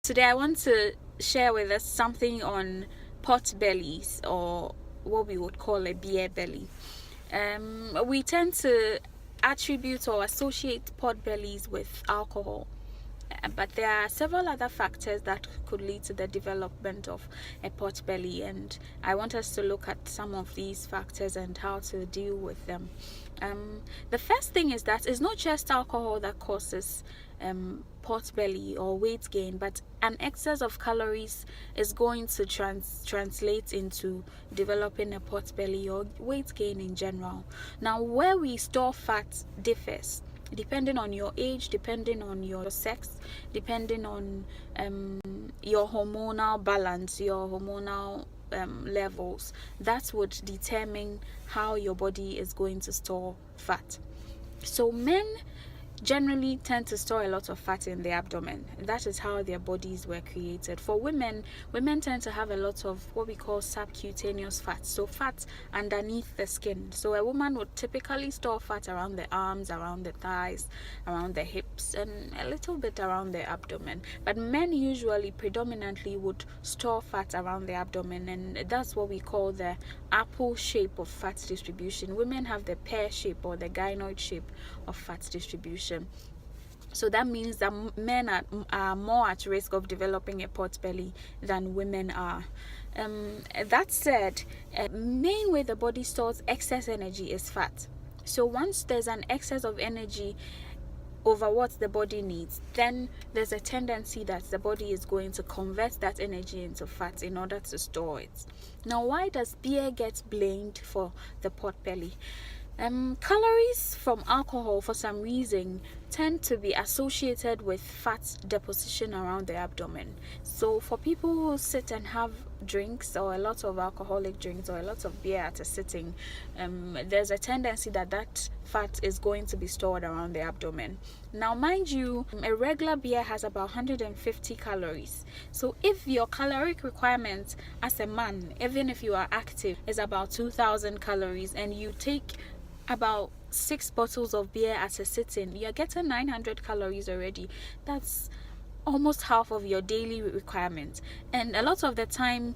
Today I want to share with us something on pot bellies, or what we would call a beer belly. We tend to attribute or associate pot bellies with alcohol, but there are several other factors that could lead to the development of a pot belly, and I want us to look at some of these factors and how to deal with them. The first thing is that it's not just alcohol that causes pot belly or weight gain, but an excess of calories is going to translate into developing a pot belly or weight gain in general. Now, where we store fat differs depending on your age, depending on your sex, depending on your hormonal balance, your hormonal levels. That would determine how your body is going to store fat. So men generally tend to store a lot of fat in the abdomen. That is how their bodies were created. For women tend to have a lot of what we call subcutaneous fat, so fat underneath the skin. So a woman would typically store fat around the arms, around the thighs, around the hips, and a little bit around the abdomen. But men usually predominantly would store fat around the abdomen, and that's what we call the apple shape of fat distribution. Women have the pear shape or the gynoid shape of fat distribution. So that means that men are more at risk of developing a pot belly than women are. That said, main way the body stores excess energy is fat. So once there's an excess of energy over what the body needs, then there's a tendency that the body is going to convert that energy into fat in order to store it. Now, why does beer get blamed for the pot belly? Calories from alcohol, for some reason, tend to be associated with fat deposition around the abdomen. So for people who sit and have drinks, or a lot of alcoholic drinks, or a lot of beer at a sitting, there's a tendency that fat is going to be stored around the abdomen. Now, mind you, a regular beer has about 150 calories. So if your caloric requirement as a man, even if you are active, is about 2,000 calories, and you take about 6 bottles of beer at a sitting, you're getting 900 calories already. That's almost half of your daily requirement. And a lot of the time,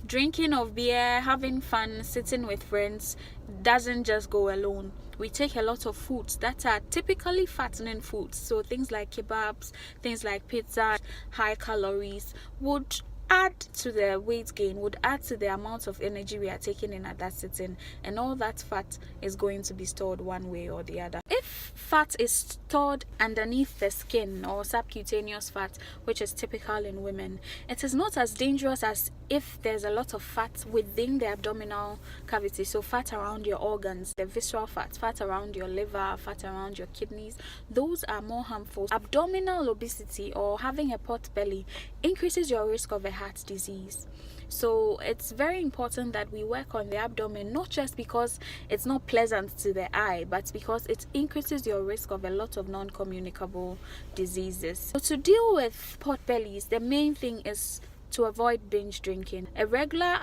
drinking of beer, having fun, sitting with friends doesn't just go alone. We take a lot of foods that are typically fattening foods. So things like kebabs, things like pizza, high calories, would add to the weight gain, would add to the amount of energy we are taking in at that sitting, and all that fat is going to be stored one way or the other. If fat is stored underneath the skin, or subcutaneous fat, which is typical in women, it is not as dangerous as if there's a lot of fat within the abdominal cavity. So fat around your organs, the visceral fat around your liver, fat around your kidneys, those are more harmful. Abdominal obesity, or having a pot belly, increases your risk of a heart disease. So it's very important that we work on the abdomen, not just because it's not pleasant to the eye, but because it increases your risk of a lot of non-communicable diseases. So to deal with pot bellies, the main thing is to avoid binge drinking. A regular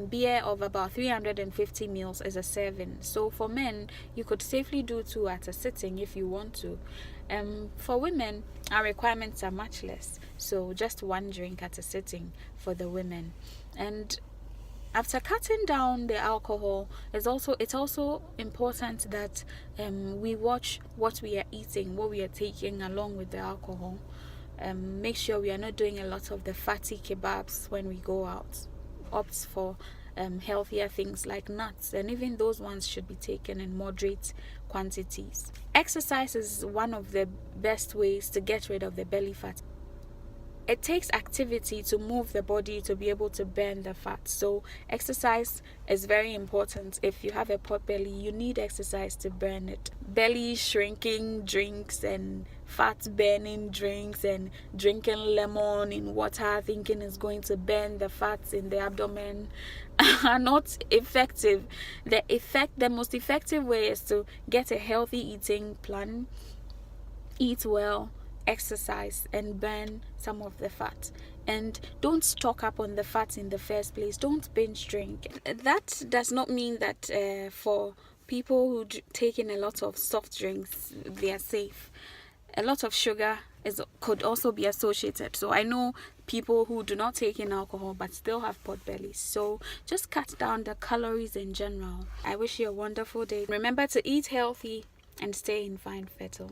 beer of about 350 ml is a serving. So for men, you could safely do 2 at a sitting if you want to. For women, our requirements are much less, so just 1 drink at a sitting for the women. And after cutting down the alcohol, it's also important that we watch what we are eating, what we are taking along with the alcohol. Make sure we are not doing a lot of the fatty kebabs when we go out. Opt for healthier things like nuts, and even those ones should be taken in moderate quantities. Exercise is one of the best ways to get rid of the belly fat. It takes activity to move the body to be able to burn the fat. So exercise is very important. If you have a pot belly, you need exercise to burn it. Belly shrinking drinks and fat burning drinks and drinking lemon in water thinking it's going to burn the fats in the abdomen are not effective. The most effective way is to get a healthy eating plan, eat well, exercise, and burn some of the fat. And don't stock up on the fat in the first place. Don't binge drink. That does not mean that for people who take in a lot of soft drinks, they are safe. A lot of sugar could also be associated. So I know people who do not take in alcohol but still have pot bellies. So just cut down the calories in general. I wish you a wonderful day. Remember to eat healthy and stay in fine fertile.